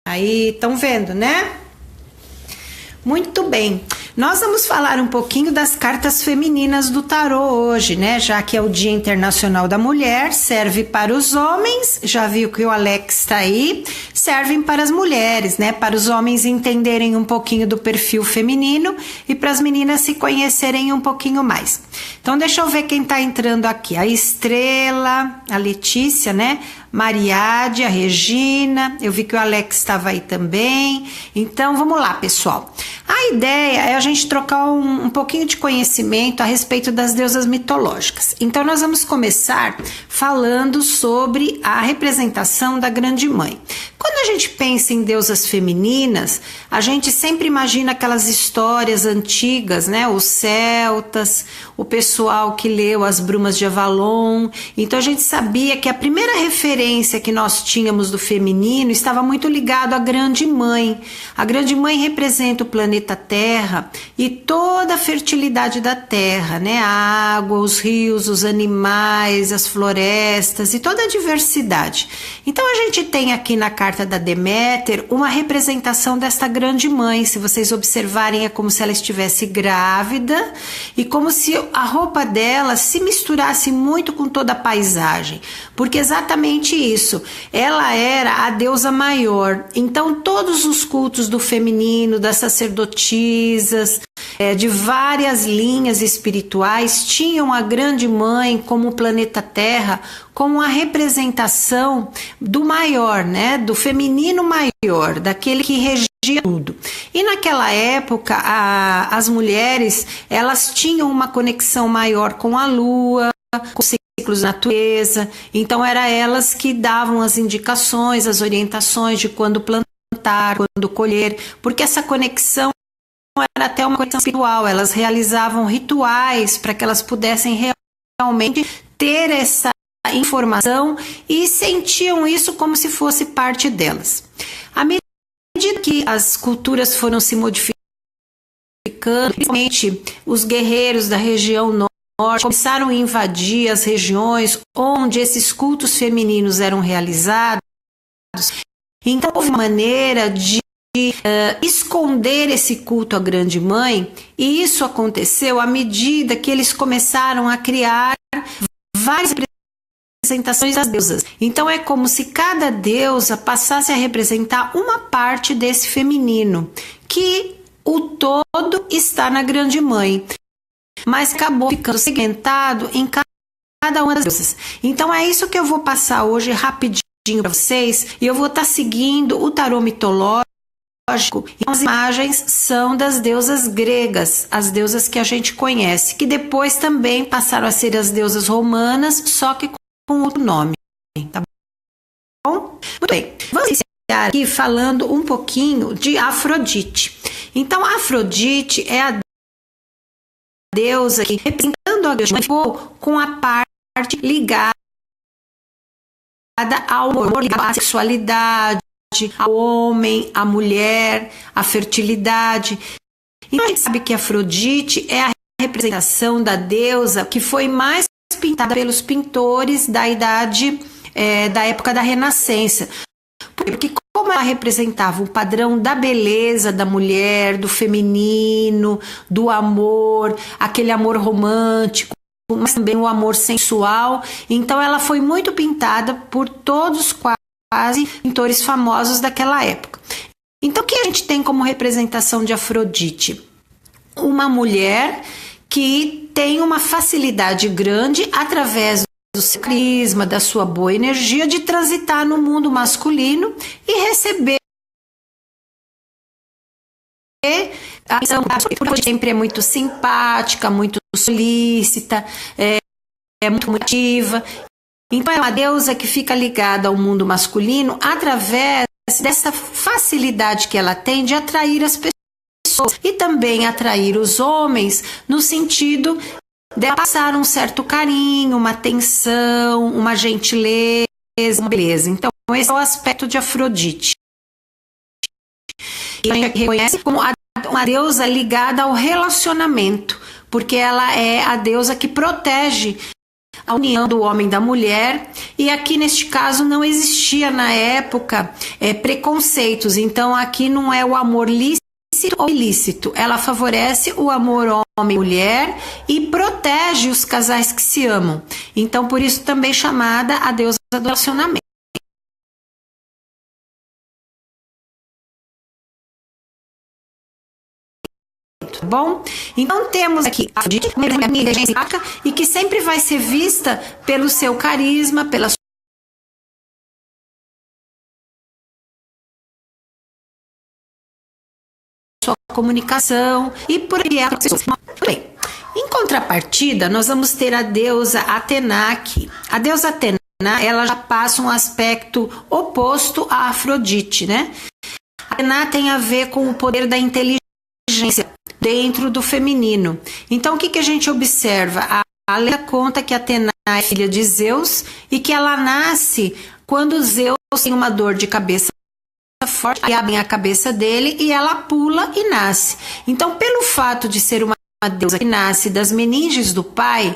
Aí, estão vendo, né? Muito bem. Nós vamos falar um pouquinho das cartas femininas do tarô hoje, né? Já que é o Dia Internacional da Mulher, serve para os homens, já viu que o Alex está aí, servem para as mulheres, né? Para os homens entenderem um pouquinho do perfil feminino e para as meninas se conhecerem um pouquinho mais. Então, deixa eu ver quem está entrando aqui. A Estrela, a Letícia, né? Mariade, a Regina, eu vi que o Alex estava aí também. Então, vamos lá, pessoal. A ideia é a gente trocar um pouquinho de conhecimento a respeito das deusas mitológicas. Então, nós vamos começar falando sobre a representação da Grande Mãe. Quando a gente pensa em deusas femininas, a gente sempre imagina aquelas histórias antigas, né? Os celtas, o pessoal que leu As Brumas de Avalon. Então, a gente sabia que a primeira referência que nós tínhamos do feminino estava muito ligado à Grande Mãe. A Grande Mãe representa o planeta Terra e toda a fertilidade da Terra, né? A água, os rios, os animais, as florestas e toda a diversidade. Então, a gente tem aqui na carta da Deméter uma representação desta Grande Mãe. Se vocês observarem, é como se ela estivesse grávida e como se a roupa dela se misturasse muito com toda a paisagem, porque exatamente isso, ela era a deusa maior. Então, todos os cultos do feminino, das sacerdotisas, de várias linhas espirituais, tinham a Grande Mãe como o planeta Terra, como a representação do maior, né? Do feminino maior, daquele que regia tudo. E naquela época, as mulheres, elas tinham uma conexão maior com a lua, com os ciclos da natureza. Então, eram elas que davam as indicações, as orientações de quando plantar, quando colher, porque essa conexão era até uma conexão espiritual. Elas realizavam rituais para que elas pudessem realmente ter essa informação e sentiam isso como se fosse parte delas. À medida que as culturas foram se modificando, principalmente os guerreiros da região norte começaram a invadir as regiões onde esses cultos femininos eram realizados. Então, houve uma maneira de esconder esse culto à Grande Mãe, e isso aconteceu à medida que eles começaram a criar várias representações das deusas. Então, é como se cada deusa passasse a representar uma parte desse feminino, que o todo está na Grande Mãe, mas acabou ficando segmentado em cada uma das deusas. Então, é isso que eu vou passar hoje rapidinho para vocês, e eu vou estar seguindo o tarô mitológico. E as imagens são das deusas gregas, as deusas que a gente conhece, que depois também passaram a ser as deusas romanas, só que com outro nome, tá bom? Muito bem, vamos iniciar aqui falando um pouquinho de Afrodite. Então, Afrodite é a deusa que, representando a Grande Mãe, ficou com a parte ligada ao amor, ligada à sexualidade, ao homem, à mulher, à fertilidade. Então, a gente sabe que Afrodite é a representação da deusa que foi mais pintada pelos pintores da da época da Renascença. Porque como ela representava o padrão da beleza da mulher, do feminino, do amor, aquele amor romântico, mas também o amor sensual, então ela foi muito pintada por todos quase pintores famosos daquela época. Então, o que a gente tem como representação de Afrodite? Uma mulher que tem uma facilidade grande, através do seu carisma, da sua boa energia, de transitar no mundo masculino e receber a atenção. Porque sempre é muito simpática, muito solícita, é muito ativa. Então, é uma deusa que fica ligada ao mundo masculino através dessa facilidade que ela tem de atrair as pessoas e também atrair os homens, no sentido de passar um certo carinho, uma atenção, uma gentileza, uma beleza. Então, esse é o aspecto de Afrodite. E a gente reconhece como uma deusa ligada ao relacionamento, porque ela é a deusa que protege a união do homem e da mulher, e aqui neste caso não existia na época preconceitos, então aqui não é o amor lícito ou ilícito, ela favorece o amor homem e mulher e protege os casais que se amam, então por isso também chamada a deusa do relacionamento. Bom, então temos aqui a Afrodite, e que sempre vai ser vista pelo seu carisma, pela sua comunicação e por aí as pessoas. Bem, em contrapartida, nós vamos ter a deusa Atena aqui. A deusa Atena, ela já passa um aspecto oposto à Afrodite, né? A Atena tem a ver com o poder da inteligência dentro do feminino. Então, o que a gente observa? A lenda conta que Atena é filha de Zeus e que ela nasce quando Zeus tem uma dor de cabeça forte, e abrem a cabeça dele e ela pula e nasce. Então, pelo fato de ser uma deusa que nasce das meninges do pai,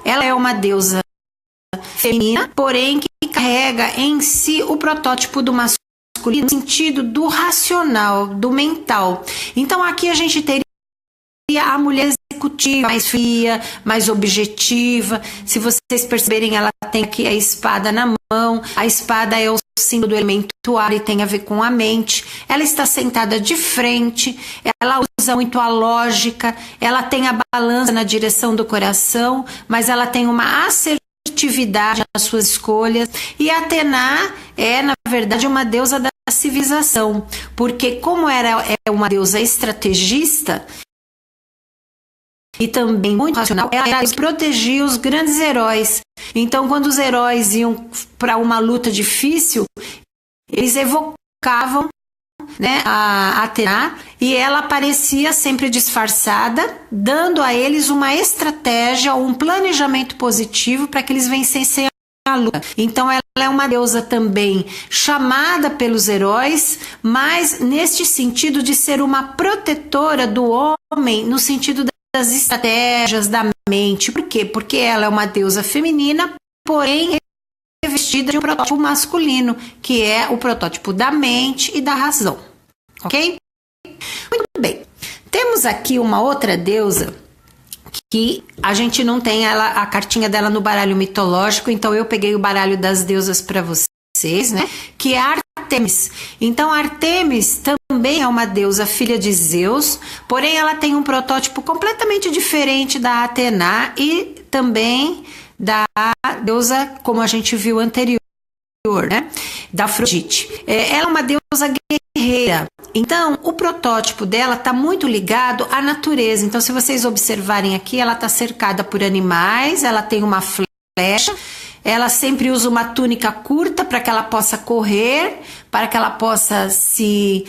ela é uma deusa feminina, porém que carrega em si o protótipo do masculino no sentido do racional, do mental. Então, aqui a gente teria a mulher executiva, mais fria, mais objetiva. Se vocês perceberem, ela tem aqui a espada na mão. A espada é o símbolo do elemento ar e tem a ver com a mente. Ela está sentada de frente, ela usa muito a lógica, ela tem a balança na direção do coração, mas ela tem uma assertividade nas suas escolhas. E Atena é, na verdade, uma deusa da civilização, porque como é uma deusa estrategista, e também muito racional, ela protegia os grandes heróis. Então, quando os heróis iam para uma luta difícil, eles evocavam, né, a Atena, e ela aparecia sempre disfarçada, dando a eles uma estratégia ou um planejamento positivo para que eles vencessem a luta. Então, ela é uma deusa também chamada pelos heróis, mas neste sentido de ser uma protetora do homem, no sentido das estratégias da mente. Por quê? Porque ela é uma deusa feminina, porém revestida de um protótipo masculino, que é o protótipo da mente e da razão. Ok? Muito bem. Temos aqui uma outra deusa que a gente não tem a cartinha dela no baralho mitológico, então eu peguei o baralho das deusas para vocês, né? Que é Artemis. Então, Artemis também é uma deusa filha de Zeus, porém ela tem um protótipo completamente diferente da Atena e também da deusa, como a gente viu anterior, né? Da Afrodite. Ela é uma deusa guerreira. Então, o protótipo dela está muito ligado à natureza. Então, se vocês observarem aqui, ela está cercada por animais, ela tem uma flecha, ela sempre usa uma túnica curta para que ela possa correr, para que ela possa se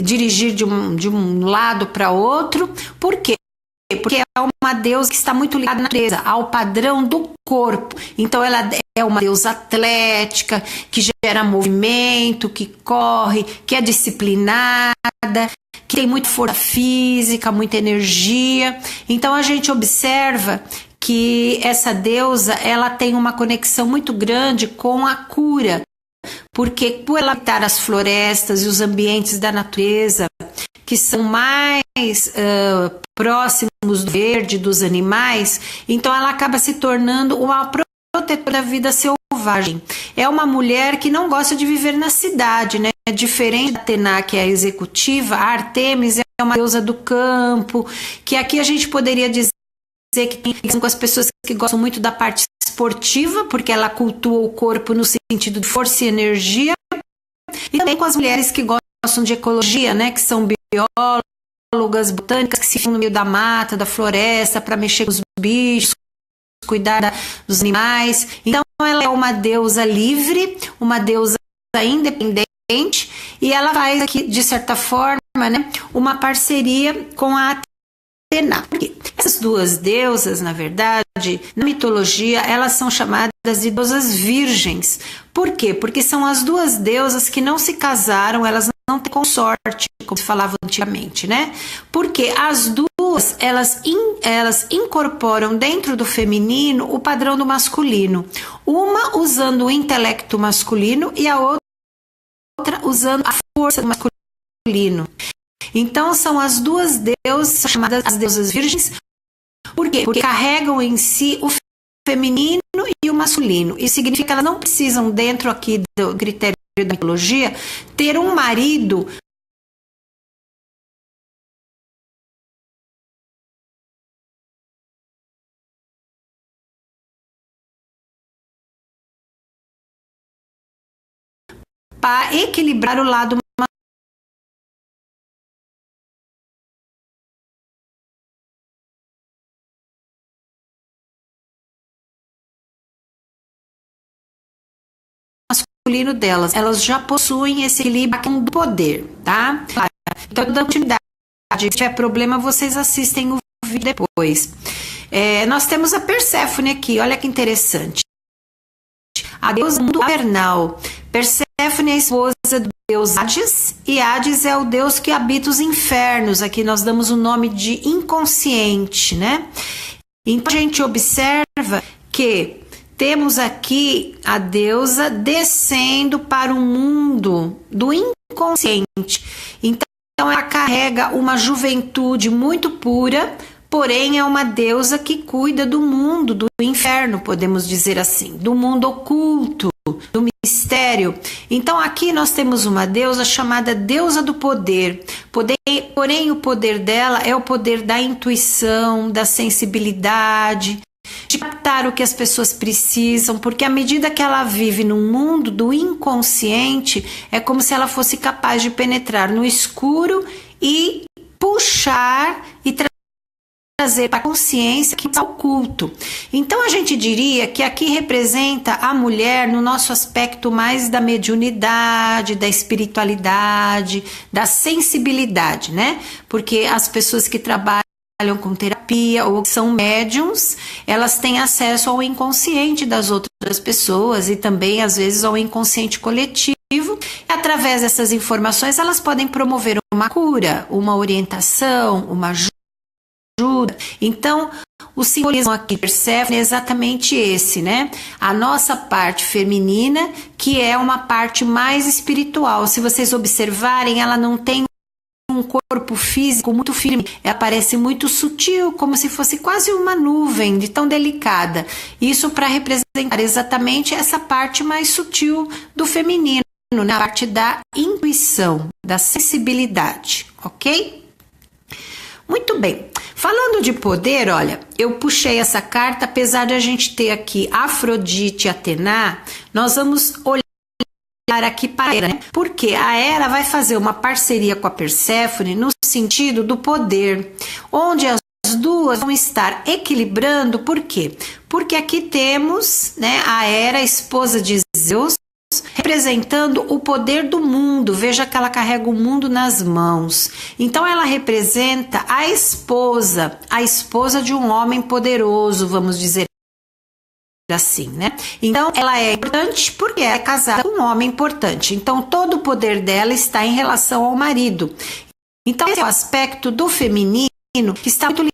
dirigir de um lado para outro. Por quê? Porque é uma deusa que está muito ligada à natureza, ao padrão do corpo. Então, ela é uma deusa atlética, que gera movimento, que corre, que é disciplinada, que tem muita força física, muita energia. Então, a gente observa que essa deusa, ela tem uma conexão muito grande com a cura, porque por ela habitar as florestas e os ambientes da natureza, que são mais próximos do verde, dos animais, então ela acaba se tornando uma protetora da vida selvagem. É uma mulher que não gosta de viver na cidade, né? Diferente da Atena, que é a executiva, a Artemis é uma deusa do campo, que aqui a gente poderia dizer que tem ligação com as pessoas que gostam muito da parte esportiva, porque ela cultua o corpo no sentido de força e energia, e também com as mulheres que gostam de ecologia, né? Que são biólogas, botânicas, que se ficam no meio da mata, da floresta, para mexer com os bichos, cuidar dos animais. Então, ela é uma deusa livre, uma deusa independente, e ela faz aqui, de certa forma, né, uma parceria com a Atena. Porque essas duas deusas, na verdade, na mitologia, elas são chamadas de deusas virgens. Por quê? Porque são as duas deusas que não se casaram, elas não têm consorte, como se falava antigamente, né? Porque as duas duas, elas incorporam dentro do feminino o padrão do masculino. Uma usando o intelecto masculino e a outra usando a força do masculino. Então, são as duas deusas chamadas as deusas virgens. Por quê? Porque carregam em si o feminino e o masculino. Isso significa que elas não precisam, dentro aqui do critério da mitologia, ter um marido para equilibrar o lado masculino delas. Elas já possuem esse equilíbrio do poder, tá? Então, da continuidade, se tiver problema, vocês assistem o vídeo depois. Nós temos a Perséfone aqui, olha que interessante. A deusa do mundo infernal. Perséfone é a esposa do deus Hades, e Hades é o deus que habita os infernos. Aqui nós damos o nome de inconsciente, né? Então a gente observa que temos aqui a deusa descendo para o mundo do inconsciente. Então ela carrega uma juventude muito pura, porém é uma deusa que cuida do mundo, do inferno, podemos dizer assim, do mundo oculto, do mistério. Então aqui nós temos uma deusa chamada deusa do poder. Porém o poder dela é o poder da intuição, da sensibilidade, de captar o que as pessoas precisam, porque à medida que ela vive no mundo do inconsciente, é como se ela fosse capaz de penetrar no escuro e puxar e trazer para a consciência que está oculto. Então a gente diria que aqui representa a mulher no nosso aspecto mais da mediunidade, da espiritualidade, da sensibilidade, né? Porque as pessoas que trabalham com terapia ou que são médiums, elas têm acesso ao inconsciente das outras pessoas e também às vezes ao inconsciente coletivo. E, através dessas informações elas podem promover uma cura, uma orientação, uma ajuda. Então, o simbolismo aqui de Perséfone é exatamente esse, né? A nossa parte feminina, que é uma parte mais espiritual. Se vocês observarem, ela não tem um corpo físico muito firme, ela parece muito sutil, como se fosse quase uma nuvem, de tão delicada. Isso para representar exatamente essa parte mais sutil do feminino, na parte da intuição, da sensibilidade, ok? Muito bem. Falando de poder, olha, eu puxei essa carta, apesar de a gente ter aqui Afrodite e Atena, nós vamos olhar aqui para a Hera, né? Porque a Hera vai fazer uma parceria com a Perséfone no sentido do poder, onde as duas vão estar equilibrando. Por quê? Porque aqui temos, né, a Hera, esposa de Zeus, representando o poder do mundo. Veja que ela carrega o mundo nas mãos. Então ela representa a esposa de um homem poderoso, vamos dizer assim, né? Então ela é importante porque é casada com um homem importante. Então todo o poder dela está em relação ao marido. Então esse é o aspecto do feminino que está muito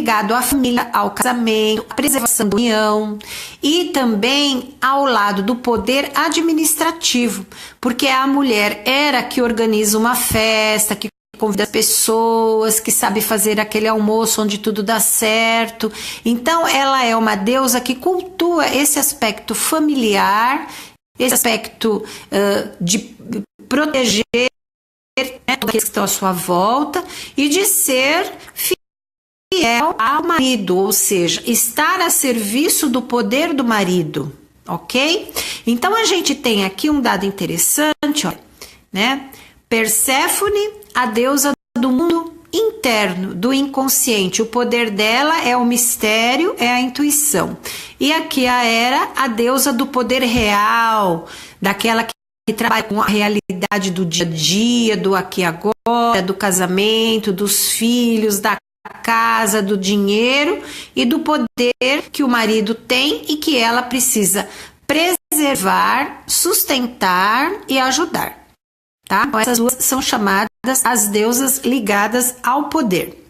ligado à família, ao casamento, à preservação da união e também ao lado do poder administrativo, porque a mulher era que organiza uma festa, que convida as pessoas, que sabe fazer aquele almoço onde tudo dá certo. Então ela é uma deusa que cultua esse aspecto familiar, esse aspecto de proteger, né, todos aqueles que estão à sua volta e de ser fiel ao marido, ou seja, estar a serviço do poder do marido, ok? Então a gente tem aqui um dado interessante, olha, né? Perséfone, a deusa do mundo interno, do inconsciente. O poder dela é o mistério, é a intuição. E aqui a Hera, a deusa do poder real, daquela que trabalha com a realidade do dia a dia, do aqui e agora, do casamento, dos filhos, da casa, do dinheiro e do poder que o marido tem e que ela precisa preservar, sustentar e ajudar, tá? Então, essas duas são chamadas as deusas ligadas ao poder.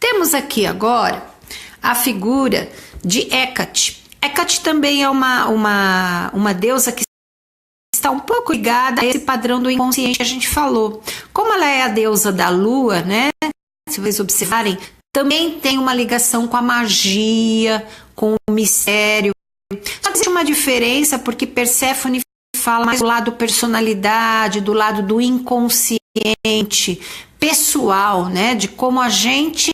Temos aqui agora a figura de Hecate. Hecate também é uma deusa que está um pouco ligada a esse padrão do inconsciente que a gente falou. Como ela é a deusa da lua, né? Se vocês observarem, também tem uma ligação com a magia, com o mistério. Só que existe uma diferença porque Perséfone fala mais do lado personalidade, do lado do inconsciente, pessoal, né? De como a gente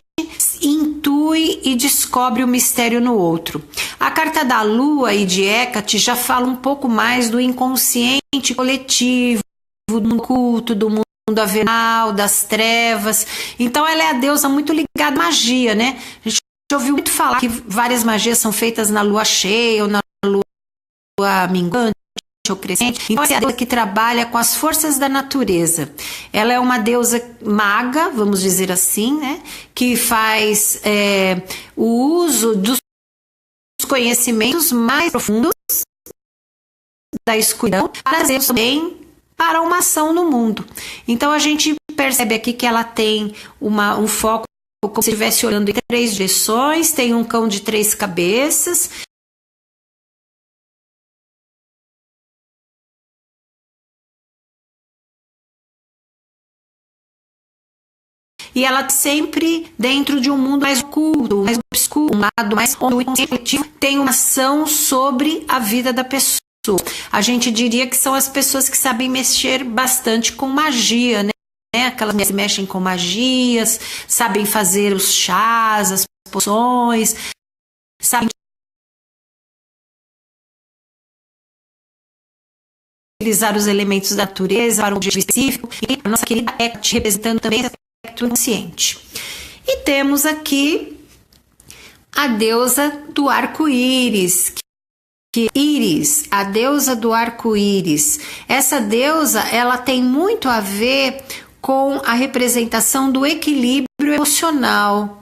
intui e descobre o mistério no outro. A carta da Lua e de Hecate já fala um pouco mais do inconsciente coletivo, do mundo oculto, do mundo avenal, das trevas. Então ela é a deusa muito ligada à magia, né? A gente ouviu muito falar que várias magias são feitas na lua cheia ou na lua minguante ou crescente. Então essa é a deusa que trabalha com as forças da natureza. Ela é uma deusa maga, vamos dizer assim, né? Que faz o uso dos conhecimentos mais profundos da escuridão para trazer também para uma ação no mundo. Então a gente percebe aqui que ela tem um foco como se estivesse olhando em 3 direções, tem um cão de 3 cabeças. E ela sempre dentro de um mundo mais oculto, mais obscuro, um lado mais onde o inconsciente tem uma ação sobre a vida da pessoa. A gente diria que são as pessoas que sabem mexer bastante com magia, né? Aquelas que mexem com magias, sabem fazer os chás, as poções, sabem utilizar os elementos da natureza para um objetivo específico. E a nossa querida Hecate representando também esse aspecto inconsciente. E temos aqui a deusa do arco-íris, Íris, a deusa do arco-íris. Essa deusa, ela tem muito a ver com a representação do equilíbrio emocional.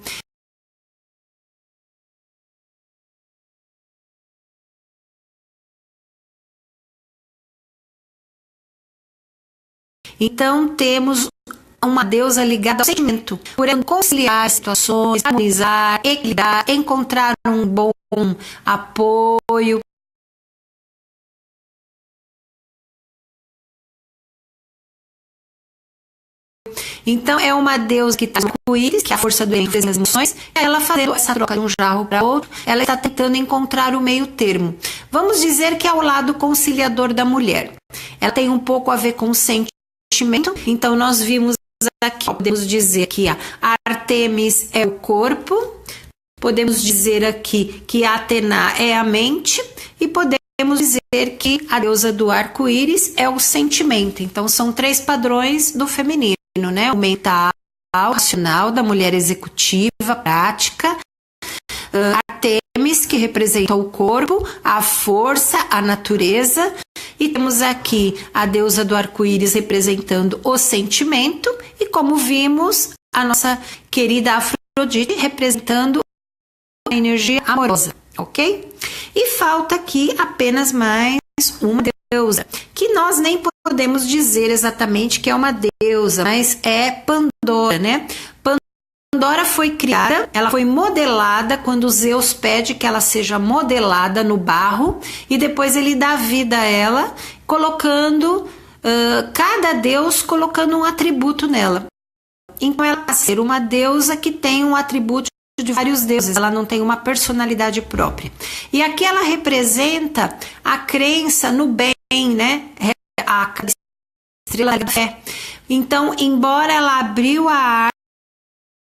Então, temos uma deusa ligada ao sentimento, por conciliar situações, harmonizar, equilibrar, encontrar um bom apoio. Então, é uma deusa que está no arco-íris, que é a força do ênfase nas emoções. Ela fazendo essa troca de um jarro para outro, ela está tentando encontrar o meio termo. Vamos dizer que é o lado conciliador da mulher. Ela tem um pouco a ver com o sentimento. Então, nós vimos aqui, podemos dizer que a Artemis é o corpo, podemos dizer aqui que a Atena é a mente e podemos dizer que a deusa do arco-íris é o sentimento. Então, são 3 padrões do feminino, né? O mental, o racional, da mulher executiva, prática. Artemis, que representa o corpo, a força, a natureza. E temos aqui a deusa do arco-íris representando o sentimento. E como vimos, a nossa querida Afrodite representando a energia amorosa, ok? E falta aqui apenas mais uma deusa, que nós nem podemos dizer exatamente que é uma deusa, mas é Pandora, né? Pandora foi criada, ela foi modelada quando Zeus pede que ela seja modelada no barro e depois ele dá vida a ela, colocando cada deus colocando um atributo nela. Então ela vai ser uma deusa que tem um atributo de vários deuses, ela não tem uma personalidade própria. E aqui ela representa a crença no bem, né? A estrela da fé. Então, embora ela abriu a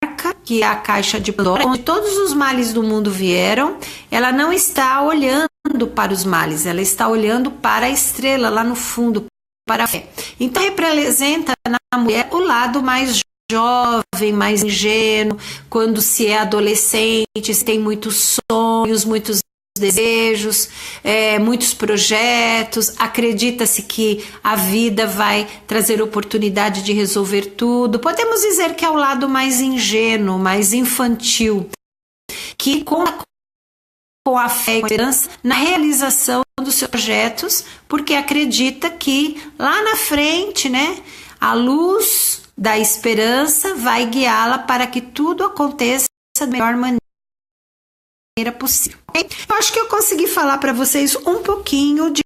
arca, que é a caixa de Pandora, onde todos os males do mundo vieram, ela não está olhando para os males, ela está olhando para a estrela lá no fundo, para a fé. Então, representa na mulher o lado mais jovem, mais ingênuo, quando se é adolescente, se tem muitos sonhos, muitos desejos, muitos projetos, acredita-se que a vida vai trazer oportunidade de resolver tudo. Podemos dizer que é o lado mais ingênuo, mais infantil, que com a fé e a esperança na realização dos seus projetos, porque acredita que lá na frente, né, a luz da esperança vai guiá-la para que tudo aconteça da melhor maneira possível. Eu acho que eu consegui falar para vocês um pouquinho de